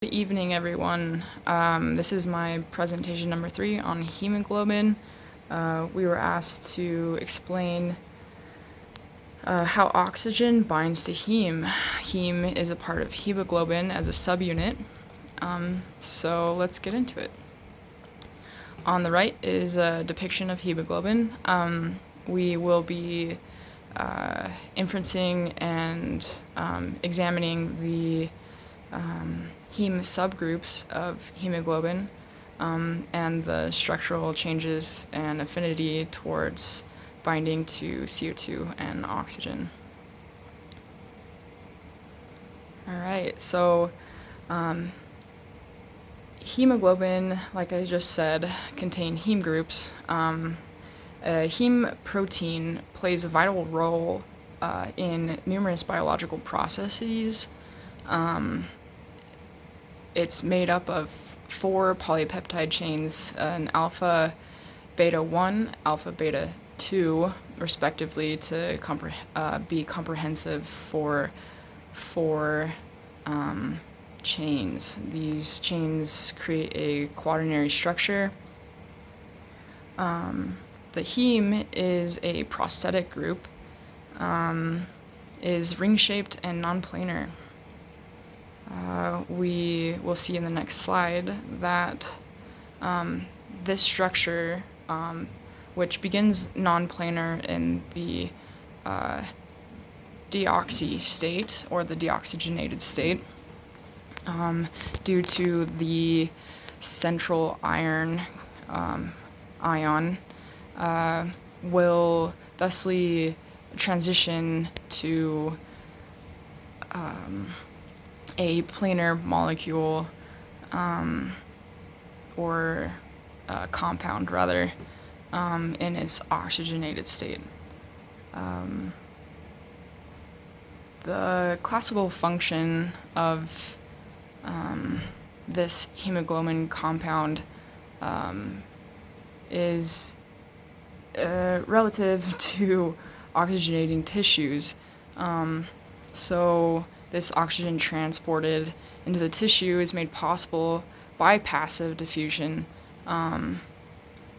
Good evening, everyone. This is my presentation number 3 on hemoglobin. We were asked to explain how oxygen binds to heme. Heme is a part of hemoglobin as a subunit. So let's get into it. On the right is a depiction of hemoglobin. We will be inferencing and examining the heme subgroups of hemoglobin and the structural changes and affinity towards binding to CO2 and oxygen. Alright, so hemoglobin, like I just said, contain heme groups. Heme protein plays a vital role in numerous biological processes. It's made up of 4 polypeptide chains, an alpha beta 1, alpha beta 2, respectively, to be comprehensive for 4 chains. These chains create a quaternary structure. The heme is a prosthetic group, is ring-shaped and non-planar. We will see in the next slide that this structure, which begins non-planar in the deoxy state, or the deoxygenated state, due to the central iron ion, will thusly transition to a planar molecule, or compound rather, in its oxygenated state. The classical function of this hemoglobin compound is relative to oxygenating tissues. So this oxygen transported into the tissue is made possible by passive diffusion, and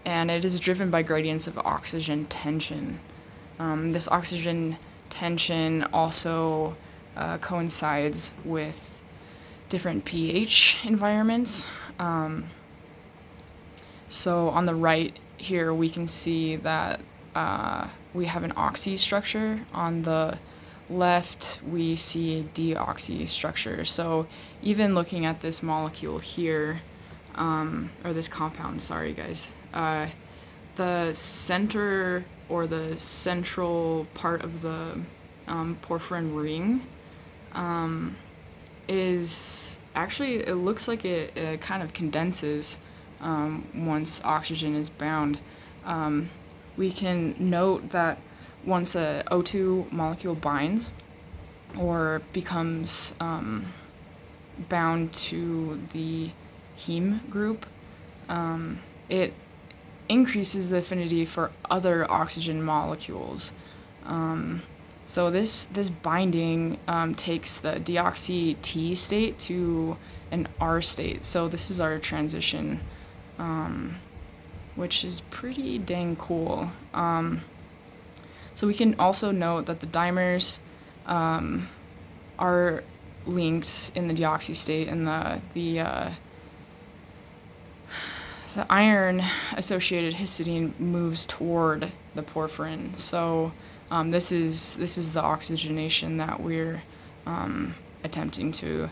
it is driven by gradients of oxygen tension. This oxygen tension also coincides with different pH environments. So on the right here we can see that we have an oxy structure. On the left we see a deoxy structure. So even looking at this molecule here, or this compound, sorry guys, the center, or the central part of the porphyrin ring is actually, it looks like it kind of condenses once oxygen is bound. We can note that once a O2 molecule binds or becomes bound to the heme group, it increases the affinity for other oxygen molecules. So this binding takes the deoxy T state to an R state. So this is our transition, which is pretty dang cool. So we can also note that the dimers are linked in the deoxy state, and the iron-associated histidine moves toward the porphyrin. So this is the oxygenation that we're attempting to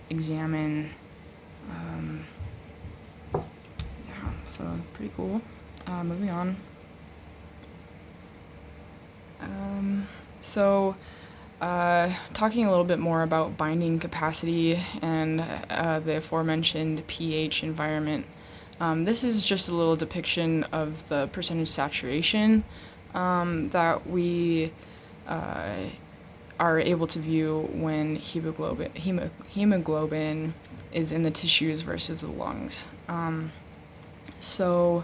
examine. Yeah, so pretty cool. Moving on. Talking a little bit more about binding capacity and the aforementioned pH environment. This is just a little depiction of the percentage saturation that we are able to view when hemoglobin is in the tissues versus the lungs. So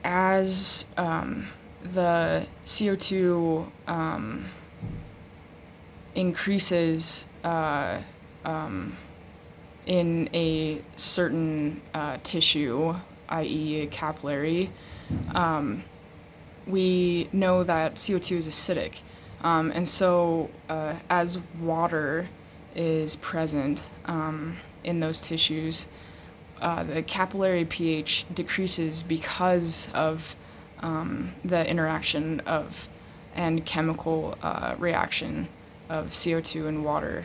as the CO2 increases in a certain tissue, i.e., a capillary, we know that CO2 is acidic. And so, as water is present in those tissues, the capillary pH decreases because of the interaction of and chemical reaction of CO2 and water.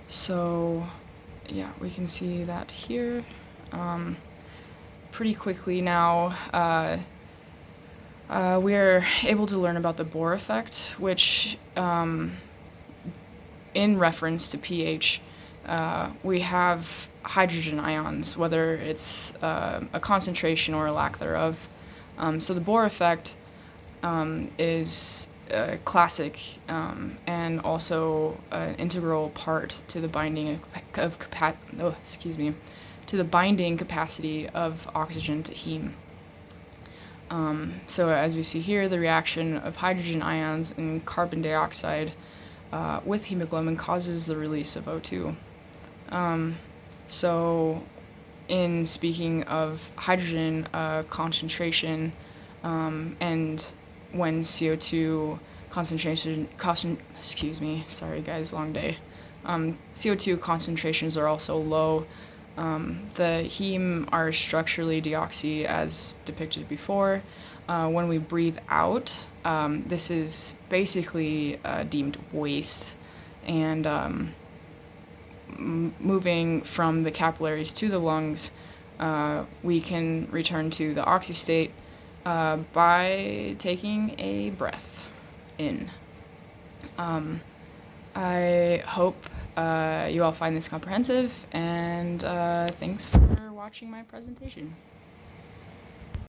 So, yeah, we can see that here. Pretty quickly now, we are able to learn about the Bohr effect, which, in reference to pH, we have hydrogen ions, whether it's a concentration or a lack thereof. So the Bohr effect is classic and also an integral part to the binding to the binding capacity of oxygen to heme. So as we see here, the reaction of hydrogen ions and carbon dioxide with hemoglobin causes the release of O2. So in speaking of hydrogen concentration and when CO2 sorry guys, long day. CO2 concentrations are also low. The heme are structurally deoxy as depicted before. When we breathe out, this is basically deemed waste, and moving from the capillaries to the lungs, we can return to the oxy state by taking a breath in. I hope you all find this comprehensive, and thanks for watching my presentation.